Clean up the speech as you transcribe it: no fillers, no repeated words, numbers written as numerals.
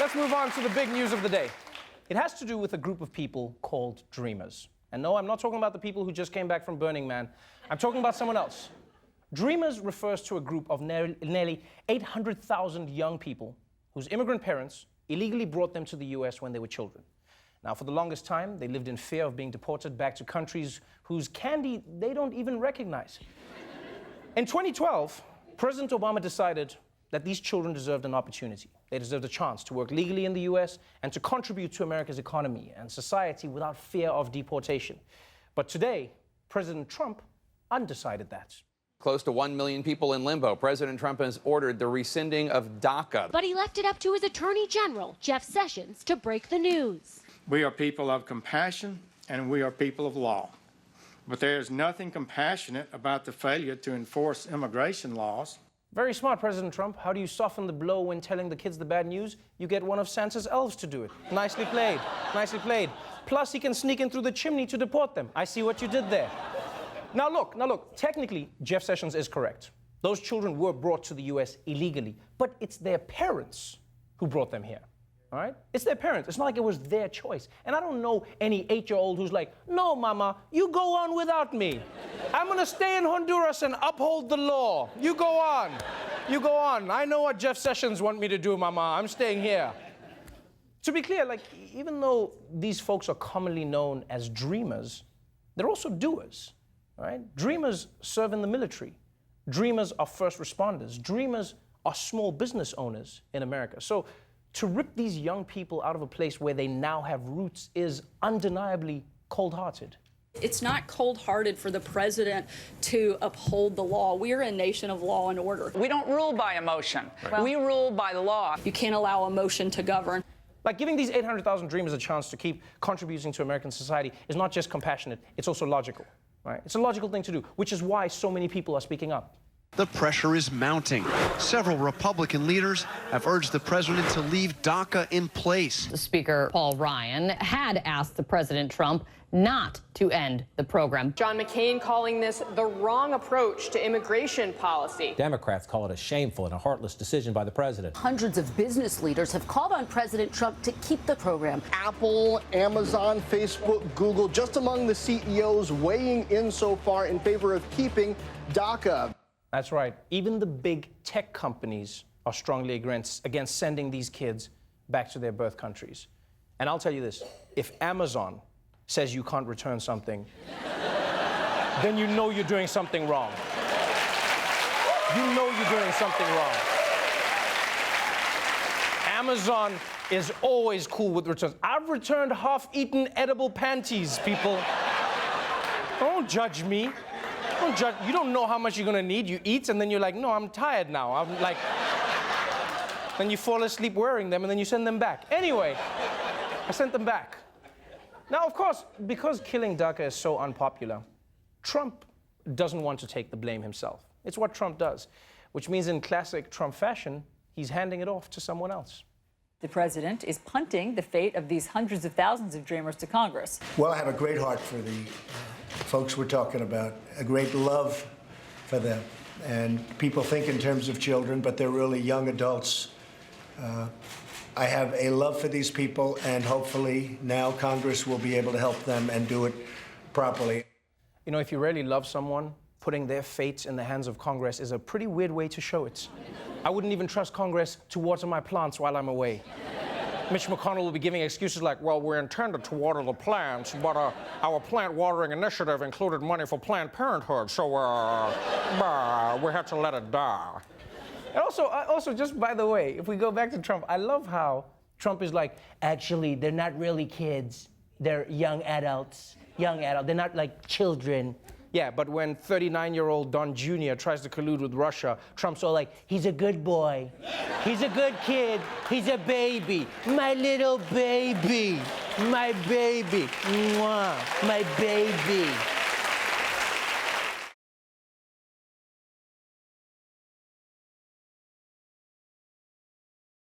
Let's move on to the big news of the day. It has to do with a group of people called Dreamers. And no, I'm not talking about the people who just came back from Burning Man. I'm talking about someone else. Dreamers refers to a group of nearly 800,000 young people whose immigrant parents illegally brought them to the US when they were children. Now, for the longest time, they lived in fear of being deported back to countries whose candy they don't even recognize. In 2012, President Obama decided that these children deserved an opportunity. They deserved a chance to work legally in the US and to contribute to America's economy and society without fear of deportation. But today, President Trump undecided that. Close to 1 million people in limbo. President Trump has ordered the rescinding of DACA. But he left it up to his Attorney General, Jeff Sessions, to break the news. We are people of compassion and we are people of law. But there is nothing compassionate about the failure to enforce immigration laws. Very smart, President Trump. How do you soften the blow when telling the kids the bad news? You get one of Santa's elves to do it. Nicely played. Nicely played. Plus, he can sneak in through the chimney to deport them. I see what you did there. Now look, technically, Jeff Sessions is correct. Those children were brought to the US illegally, but it's their parents who brought them here, all right? It's their parents. It's not like it was their choice. And I don't know any 8-year-old who's like, no, mama, you go on without me. I'm gonna stay in Honduras and uphold the law. You go on. You go on. I know what Jeff Sessions want me to do, mama. I'm staying here. To be clear, like, even though these folks are commonly known as dreamers, they're also doers. Right? Dreamers serve in the military. Dreamers are first responders. Dreamers are small business owners in America. So to rip these young people out of a place where they now have roots is undeniably cold-hearted. It's not cold-hearted for the president to uphold the law. We are a nation of law and order. We don't rule by emotion. Well, we rule by the law. You can't allow emotion to govern. Like, giving these 800,000 dreamers a chance to keep contributing to American society is not just compassionate, it's also logical. Right? It's a logical thing to do, which is why so many people are speaking up. The pressure is mounting. Several Republican leaders have urged the president to leave DACA in place. Speaker Paul Ryan had asked the President Trump not to end the program. John McCain calling this the wrong approach to immigration policy. Democrats call it a shameful and a heartless decision by the president. Hundreds of business leaders have called on President Trump to keep the program. Apple, Amazon, Facebook, Google, just among the CEOs weighing in so far in favor of keeping DACA. That's right. Even the big tech companies are strongly against sending these kids back to their birth countries. And I'll tell you this, if Amazon says you can't return something, then you know you're doing something wrong. You know you're doing something wrong. Amazon is always cool with returns. I've returned half-eaten edible panties, people. Don't judge me. Don't judge. You don't know how much you're gonna need. You eat and then you're like, no, I'm tired now. I'm like, then you fall asleep wearing them and then you send them back. Anyway, I sent them back. Now, of course, because killing DACA is so unpopular, Trump doesn't want to take the blame himself. It's what Trump does, which means in classic Trump fashion, he's handing it off to someone else. The president is punting the fate of these hundreds of thousands of dreamers to Congress. Well, I have a great heart for the folks we're talking about, a great love for them. And people think in terms of children, but they're really young adults. I have a love for these people, and hopefully now Congress will be able to help them and do it properly. You know, if you really love someone, putting their fate in the hands of Congress is a pretty weird way to show it. I wouldn't even trust Congress to water my plants while I'm away. Mitch McConnell will be giving excuses like, well, we intended to water the plants, but our plant watering initiative included money for Planned Parenthood, so we had to let it die. And also, just by the way, if we go back to Trump, I love how Trump is like, actually, they're not really kids. They're young adults. They're not like children. Yeah, but when 39-year-old Don Jr. tries to collude with Russia, Trump's all like, he's a good boy. He's a good kid. He's a baby. My little baby. My baby. Mwah. My baby.